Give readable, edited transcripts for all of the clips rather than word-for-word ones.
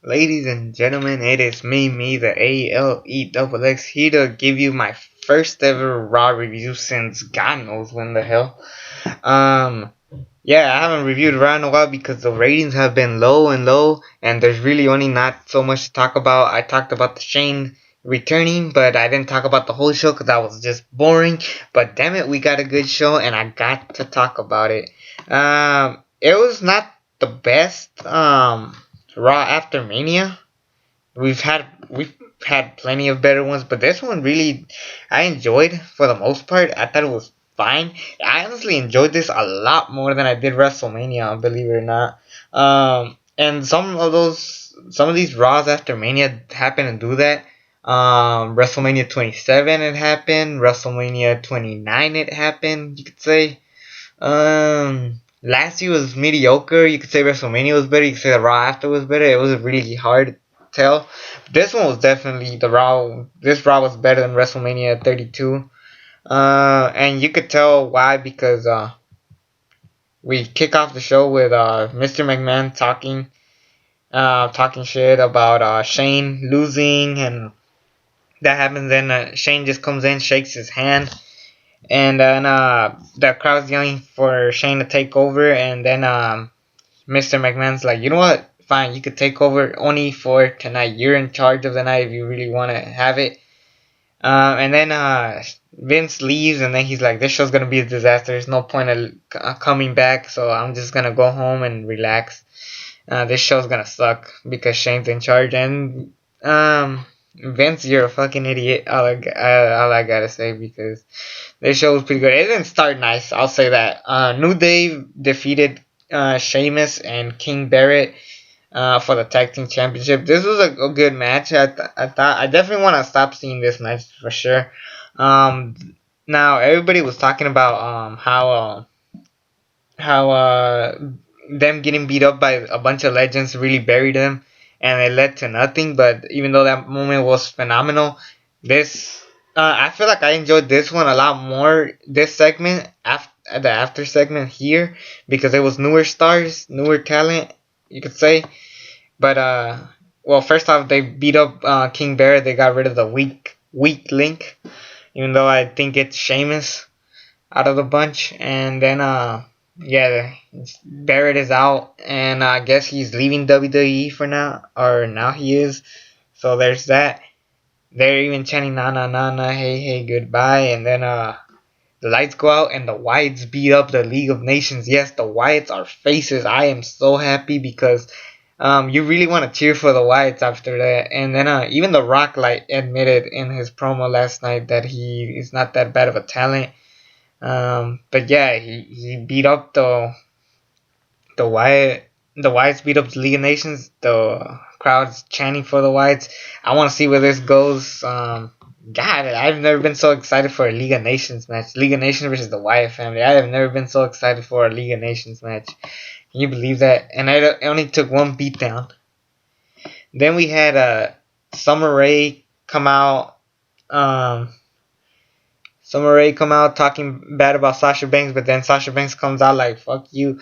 Ladies and gentlemen, it is me, the aLeXx, here to give you my first ever Raw review since God knows when the hell. Yeah, I haven't reviewed Raw in a while because the ratings have been low, and there's really only not so much to talk about. I talked about the Shane returning, but I didn't talk about the whole show because that was just boring. But damn it, we got a good show, and I got to talk about it. It was not the best, Raw after Mania. We've had plenty of better ones, but this one really I enjoyed for the most part. I thought it was fine. I honestly enjoyed this a lot more than I did WrestleMania, believe it or not. And some of these Raws after Mania happen to do that. WrestleMania 27 it happened. WrestleMania 29 it happened. You could say. Last year was mediocre. You could say WrestleMania was better. You could say the Raw after was better. It was really hard to tell. This one was definitely the Raw. This Raw was better than WrestleMania 32. And you could tell why because we kick off the show with Mr. McMahon talking shit about Shane losing, and that happens. Then Shane just comes in, shakes his hand. And then the crowd's yelling for Shane to take over, and then Mr. McMahon's like, you know what? Fine, you could take over only for tonight. You're in charge of the night if you really want to have it. And then Vince leaves, and then he's like, this show's going to be a disaster. There's no point of coming back, so I'm just going to go home and relax. This show's going to suck because Shane's in charge. And Vince, you're a fucking idiot. All I gotta say, because this show was pretty good. It didn't start nice, I'll say that. New Day defeated Sheamus and King Barrett for the tag team championship. This was a good match. I thought I definitely want to stop seeing this match for sure. Now everybody was talking about how them getting beat up by a bunch of legends really buried them, and it led to nothing. But even though that moment was phenomenal, I feel like I enjoyed this one a lot more. This segment, the after segment here, because it was newer stars, newer talent, you could say. But well, first off, they beat up King Barrett. They got rid of the weak link, even though I think it's Sheamus out of the bunch. And then yeah, Barrett is out, and I guess he's leaving WWE for now, or now he is. So there's that. They're even chanting na na na na, hey hey goodbye, and then the lights go out and the Wyatts beat up the League of Nations. Yes, the Wyatts are faces. I am so happy because you really want to cheer for the Wyatts after that. And then even The Rock admitted in his promo last night that he is not that bad of a talent. But yeah, he beat up the Wyatts beat up the League of Nations. The crowd's chanting for the Wyatts. I want to see where this goes. God, I've never been so excited for a League of Nations match. League of Nations versus the Wyatt family. I have never been so excited for a League of Nations match. Can you believe that? And it only took one beatdown. Then we had Summer Rae come out. Summer Rae come out talking bad about Sasha Banks, but then Sasha Banks comes out like, fuck you.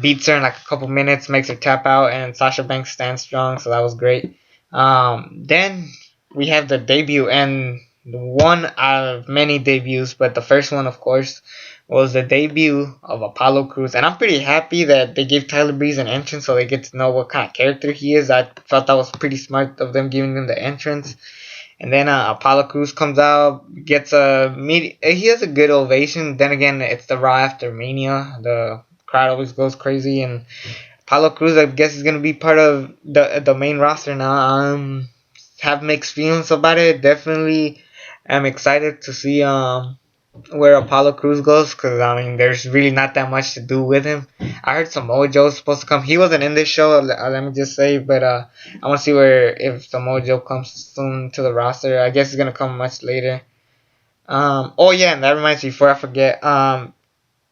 Beats her in like a couple minutes, makes her tap out, and Sasha Banks stands strong, so that was great. Then we have the debut, and one out of many debuts, but the first one, of course, was the debut of Apollo Crews. And I'm pretty happy that they gave Tyler Breeze an entrance so they get to know what kind of character he is. I felt that was pretty smart of them giving him the entrance. And then Apollo Crews comes out, he has a good ovation. Then again, it's the Raw after Mania. The crowd always goes crazy, and Apollo Crews, I guess, is gonna be part of the main roster now. Have mixed feelings about it. Definitely am excited to see where Apollo Crews goes, because I mean there's really not that much to do with him. I heard Samoa Joe's supposed to come. He wasn't in this show, let me just say, but I want to see if Samoa Joe comes soon to the roster. I guess he's gonna come much later. Oh yeah, and that reminds me, before I forget, they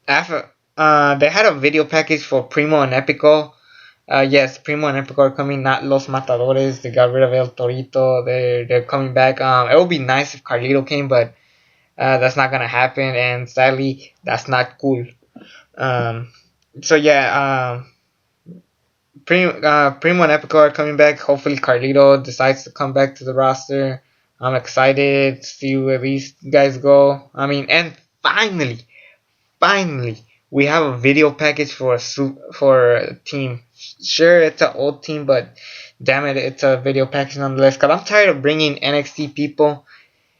had a video package for Primo and Epico. Yes, Primo and Epico are coming, not Los Matadores. They got rid of El Torito. They're coming back. It would be nice if Carlito came, but that's not gonna happen, and sadly, that's not cool. So yeah, Primo and Epico are coming back. Hopefully Carlito decides to come back to the roster. I'm excited to see where these guys go. I mean, and finally, we have a video package for a team. Sure, it's an old team, but damn it, it's a video package nonetheless. Cause I'm tired of bringing NXT people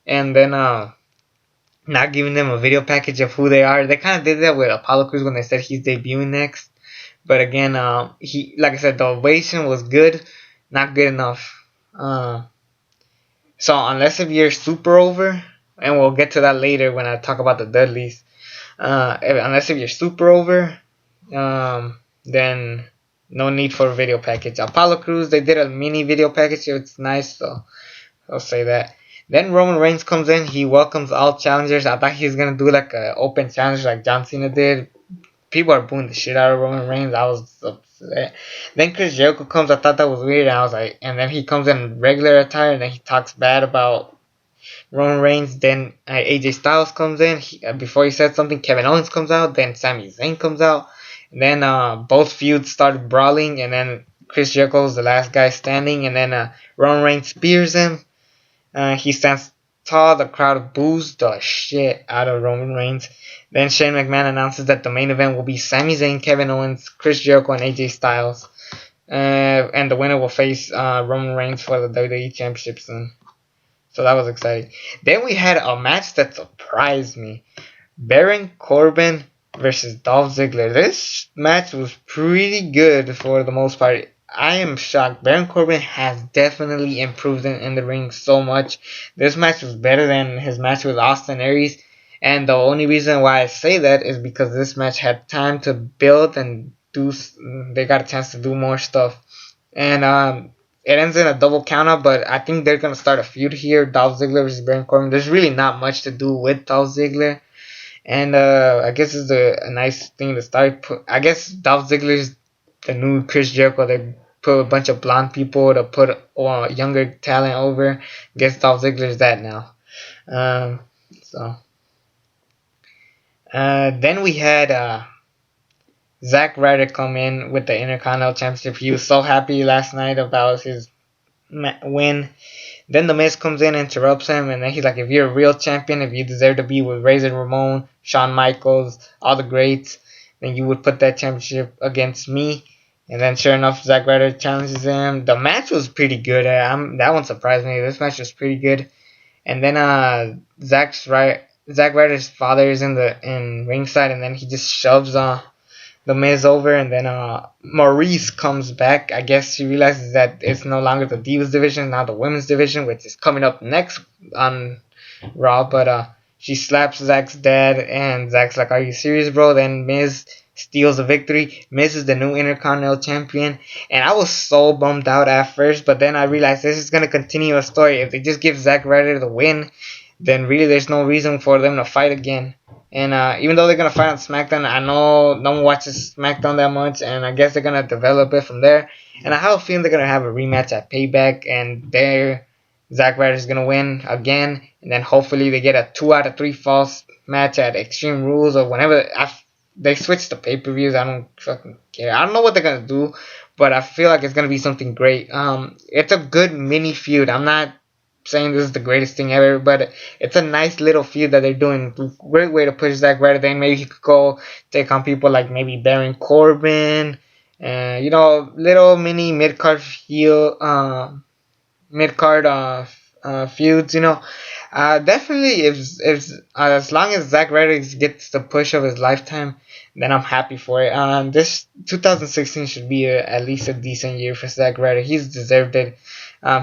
and then not giving them a video package of who they are. They kind of did that with Apollo Crews when they said he's debuting next. But again, he, like I said, the ovation was good, not good enough. So unless if you're super over, and we'll get to that later when I talk about the Dudleys. Unless if you're super over, then no need for a video package. Apollo Crews, they did a mini video package. It's nice, so I'll say that. Then Roman Reigns comes in. He welcomes all challengers. I thought he was gonna do like an open challenge like John Cena did. People are booing the shit out of Roman Reigns. I was upset. Then Chris Jericho comes. I thought that was weird. And I was like, and then he comes in regular attire and then he talks bad about Roman Reigns. Then AJ Styles comes in. Before he said something, Kevin Owens comes out. Then Sami Zayn comes out. And then both feuds started brawling. And then Chris Jericho was the last guy standing. And then Roman Reigns spears him. He stands tall. The crowd boos the shit out of Roman Reigns. Then Shane McMahon announces that the main event will be Sami Zayn, Kevin Owens, Chris Jericho, and AJ Styles. And the winner will face Roman Reigns for the WWE Championship soon. So that was exciting. Then we had a match that surprised me. Baron Corbin versus Dolph Ziggler. This match was pretty good for the most part. I am shocked. Baron Corbin has definitely improved in the ring so much. This match was better than his match with Austin Aries. And the only reason why I say that is because this match had time to build and they got a chance to do more stuff. And it ends in a double countout, but I think they're going to start a feud here. Dolph Ziggler versus Baron Corbin. There's really not much to do with Dolph Ziggler. And I guess it's a nice thing to start. I guess Dolph Ziggler is the new Chris Jericho. They put a bunch of blonde people to put younger talent over. I guess Dolph Ziggler is that now. Then we had Zack Ryder come in with the Intercontinental Championship. He was so happy last night about his win. Then The Miz comes in and interrupts him, and then he's like, if you're a real champion, if you deserve to be with Razor Ramon, Shawn Michaels, all the greats, then you would put that championship against me. And then sure enough, Zack Ryder challenges him. The match was pretty good. That one surprised me. This match was pretty good. And then Zack Ryder's father is in ringside, and then he just shoves the Miz over, and then Maurice comes back. I guess she realizes that it's no longer the Divas division, now the Women's division, which is coming up next on Raw. But she slaps Zack's dad, and Zack's like, "Are you serious, bro?" Then Miz steals the victory. Miz is the new Intercontinental Champion, and I was so bummed out at first, but then I realized this is gonna continue a story. If they just give Zack Ryder the win, then really there's no reason for them to fight again. And even though they're going to fight on SmackDown, I know no one watches SmackDown that much, and I guess they're going to develop it from there. And I have a feeling they're going to have a rematch at Payback, and there Zack Ryder's going to win again. And then hopefully they get a 2 out of 3 falls match at Extreme Rules or whenever they switch the pay-per-views. I don't fucking care. I don't know what they're going to do, but I feel like it's going to be something great. It's a good mini feud. I'm not saying this is the greatest thing ever, but it's a nice little feud that they're doing. Great way to push Zack Ryder. Then maybe he could go take on people like maybe Baron Corbin, little mini mid-card feuds. Definitely if as long as Zack Ryder gets the push of his lifetime, then I'm happy for it. This 2016 should be at least a decent year for Zack Ryder. He's deserved it.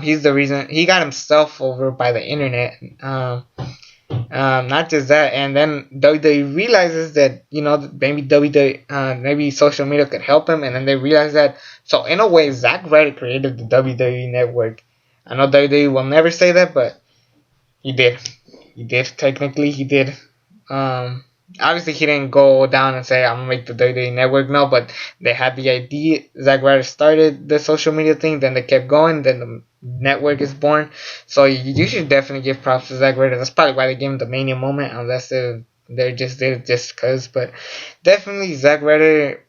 He's the reason he got himself over by the internet. Not just that, and then WWE realizes that maybe social media could help him, and then they realize that. So in a way, Zack Ryder created the WWE Network. I know WWE will never say that, but he did. Technically, he did. Obviously, he didn't go down and say, I'm going to make the WWE Network. No, but they had the idea. Zack Ryder started the social media thing. Then they kept going. Then the network is born. So you should definitely give props to Zack Ryder. That's probably why they gave him the Mania moment. Unless they just did it just because. But definitely, Zack Ryder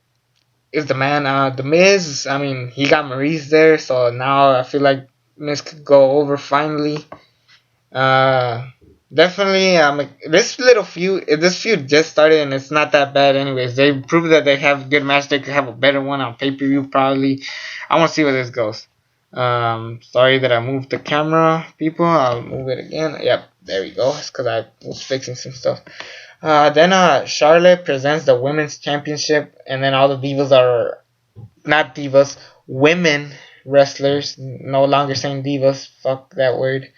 is the man. The Miz, I mean, he got Maurice there, so now I feel like Miz could go over finally. Definitely, this feud just started and it's not that bad anyways. They proved that they have a good match. They could have a better one on pay-per-view probably. I want to see where this goes. Sorry that I moved the camera, people. I'll move it again. Yep, there we go. It's because I was fixing some stuff. Then Charlotte presents the women's championship, and then all the divas are not divas, women wrestlers. No longer saying divas. Fuck that word.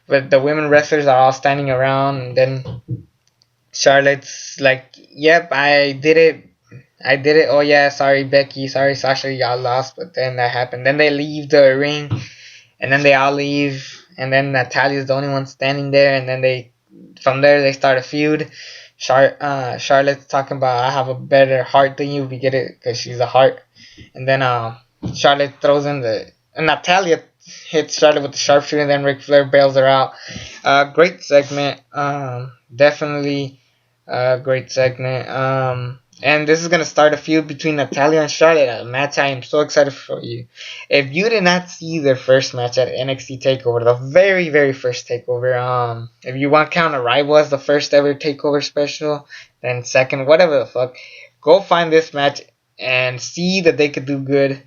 But the women wrestlers are all standing around, and then Charlotte's like, "Yep, I did it. I did it. Oh yeah, sorry Becky, sorry Sasha, y'all lost." But then that happened. Then they leave the ring, and then they all leave, and then Natalia's the only one standing there, and then from there they start a feud. Charlotte's talking about, "I have a better heart than you." We get it because she's a heart. And then Charlotte throws in Natalia hits Charlotte with the sharpshooter, and then Ric Flair bails her out. Great segment. Definitely great segment. And this is going to start a feud between Natalia and Charlotte, a match I am so excited for you. If you did not see their first match at NXT TakeOver, the very, very first TakeOver, if you want to count Arrival as the first ever TakeOver special, then second, whatever the fuck, go find this match and see that they could do good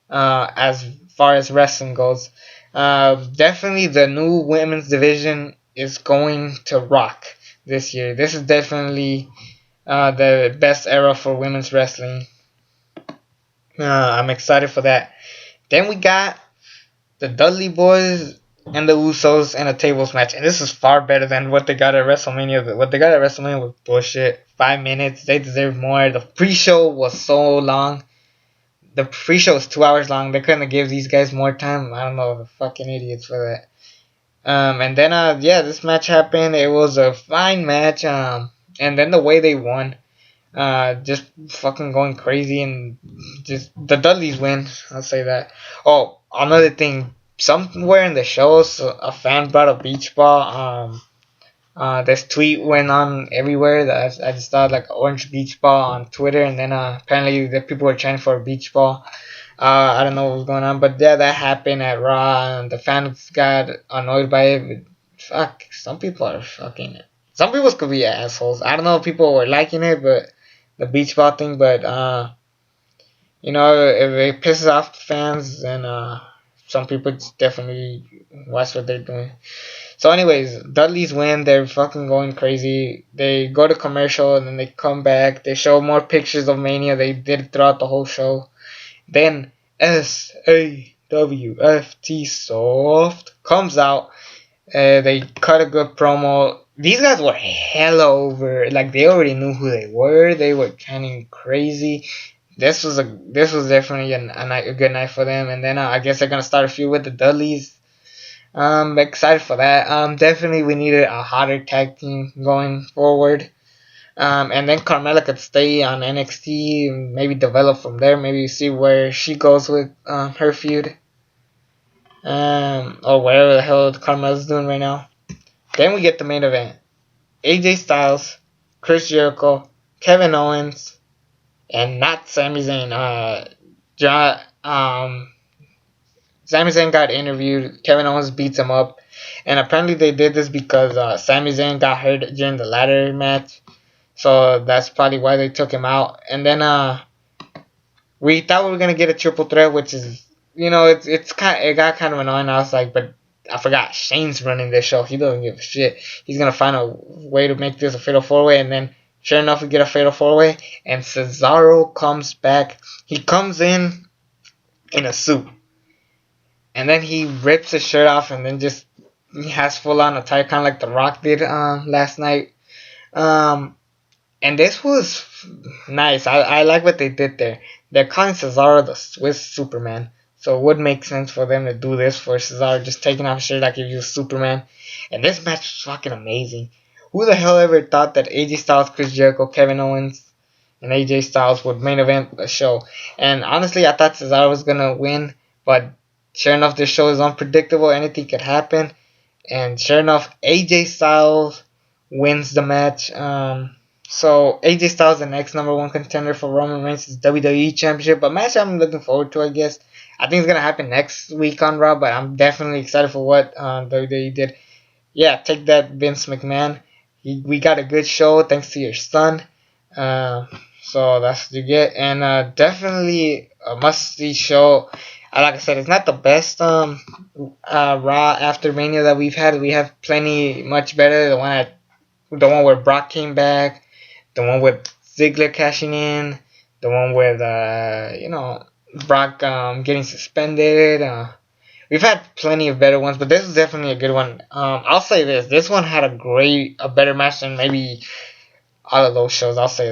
as far as wrestling goes. Definitely the new women's division is going to rock this year. This is definitely the best era for women's wrestling. I'm excited for that. Then we got the Dudley Boyz and the Usos in a tables match, and this is far better than what they got at WrestleMania. What they got at WrestleMania was bullshit. 5 minutes. They deserve more. The pre-show was so long. The pre-show was 2 hours long. They couldn't have given these guys more time. I don't know, the fucking idiots for that. And then this match happened. It was a fine match. And then the way they won, just fucking going crazy, and just the Dudleys win. I'll say that. Oh, another thing. Somewhere in the shows, a fan brought a beach ball. This tweet went on everywhere. That I just saw like an orange beach ball on Twitter, and then apparently the people were chanting for a beach ball. I don't know what was going on, but yeah, that happened at Raw, and the fans got annoyed by it. But fuck, some people are fucking. Some people could be assholes. I don't know if people were liking it, but the beach ball thing. But if it pisses off the fans, then some people just definitely watch what they're doing. So anyways, Dudley's win. They're fucking going crazy. They go to commercial and then they come back. They show more pictures of Mania. They did it throughout the whole show. Then SAWFT Soft comes out. They cut a good promo. These guys were hella over. Like, they already knew who they were. They were kind of crazy. This was definitely a good night for them. And then I guess they're gonna start a feud with the Dudleys. I'm excited for that. Definitely we needed a hotter tag team going forward. And then Carmella could stay on NXT and maybe develop from there. Maybe see where she goes with her feud. Or whatever the hell Carmella's doing right now. Then we get the main event. AJ Styles, Chris Jericho, Kevin Owens, and not Sami Zayn. Sami Zayn got interviewed. Kevin Owens beats him up. And apparently they did this because Sami Zayn got hurt during the ladder match. So that's probably why they took him out. And then we thought we were going to get a triple threat, which is, it got kind of annoying. I was like, but I forgot Shane's running this show. He doesn't give a shit. He's going to find a way to make this a fatal 4-way. And then sure enough, we get a fatal 4-way. And Cesaro comes back. He comes in a suit. And then he rips his shirt off and then just he has full on attire, kind of like The Rock did last night. And this was nice. I like what they did there. They're calling Cesaro the Swiss Superman. So it would make sense for them to do this for Cesaro, just taking off his shirt like if he was Superman. And this match was fucking amazing. Who the hell ever thought that AJ Styles, Chris Jericho, Kevin Owens, and AJ Styles would main event the show? And honestly, I thought Cesaro was going to win, but sure enough, this show is unpredictable. Anything could happen. And sure enough, AJ Styles wins the match. So AJ Styles the next number one contender for Roman Reigns' WWE Championship. A match I'm looking forward to, I guess. I think it's gonna happen next week on Raw, but I'm definitely excited for what WWE did. Yeah, take that, Vince McMahon. We got a good show thanks to your son. Uh, so that's what you get, and definitely a must-see show. Like I said, it's not the best Raw after Mania that we've had. We have plenty much better. The one where Brock came back, the one with Ziggler cashing in, the one with Brock getting suspended. We've had plenty of better ones, but this is definitely a good one. I'll say this one had a better match than maybe all of those shows. I'll say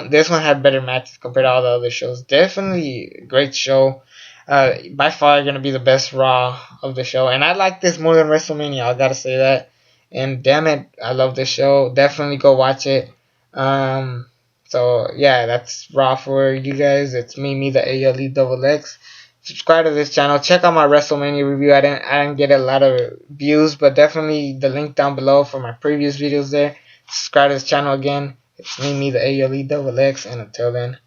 this one had better matches compared to all the other shows. Definitely a great show. By far gonna be the best Raw of the show, and I like this more than WrestleMania. I gotta say that. And damn it, I love this show. Definitely go watch it. So yeah, that's Raw for you guys. It's me, the aLeXx. Subscribe to this channel. Check out my WrestleMania review. I didn't get a lot of views, but definitely the link down below for my previous videos there. Subscribe to this channel again. It's me, the aLeXx, and until then,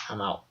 I'm out.